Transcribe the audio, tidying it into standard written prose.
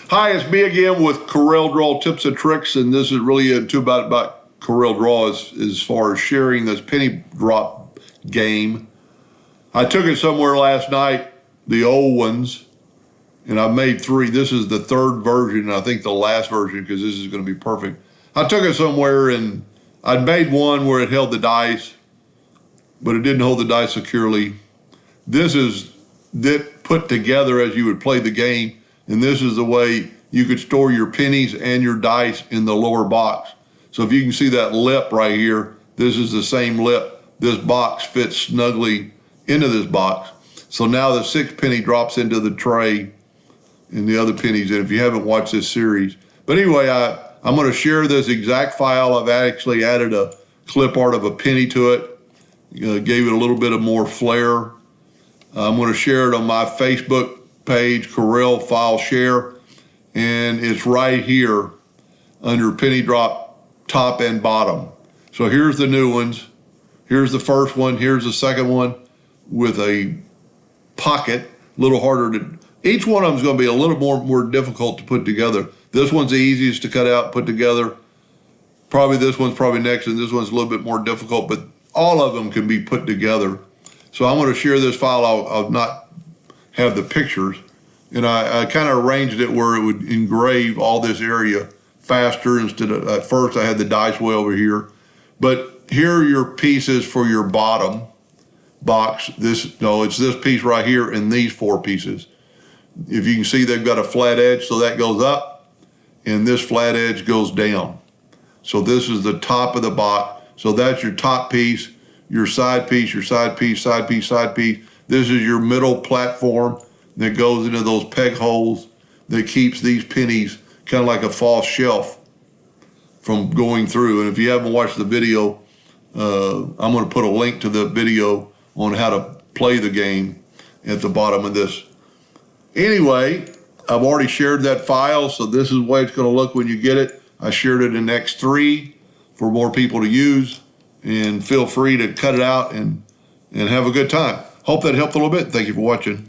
Hi, it's me again with Corel Draw tips and tricks, and this is really about Corel Draw as far as sharing this penny drop game. I took it somewhere last night, the old ones, and I've made 3. This is the 3rd version, and I think the last version because this is going to be perfect. I took it somewhere and I'd made one where it held the dice, but it didn't hold the dice securely. This is put together as you would play the game. And this is the way you could store your pennies and your dice in the lower box. So if you can see that lip right here, this is the same lip. This box fits snugly into this box. So now the 6th penny drops into the tray and the other pennies in, if you haven't watched this series. But anyway, I'm gonna share this exact file. I've actually added a clip art of a penny to it. Gave it a little bit of more flair. I'm gonna share it on my Facebook page, Corel file share, and it's right here under penny drop top and bottom. So here's the new ones. Here's the first one. Here's the second one with a pocket, a little harder to, each one of them is going to be a little more difficult to put together. This one's the easiest to cut out and put together. Probably this one's probably next, and this one's a little bit more difficult, but all of them can be put together. So I'm going to share this file. I'll not have the pictures, and I kind of arranged it where it would engrave all this area faster instead of, at first I had the dice way over here. But here are your pieces for your bottom box. It's this piece right here and these 4 pieces. If you can see, they've got a flat edge, so that goes up, and this flat edge goes down. So this is the top of the box. So that's your top piece, your side piece, your side piece, side piece, side piece. This is your middle platform that goes into those peg holes that keeps these pennies kind of like a false shelf from going through. And if you haven't watched the video, I'm going to put a link to the video on how to play the game at the bottom of this. Anyway, I've already shared that file, so this is the way it's going to look when you get it. I shared it in X3 for more people to use, and feel free to cut it out and have a good time. Hope that helped a little bit. Thank you for watching.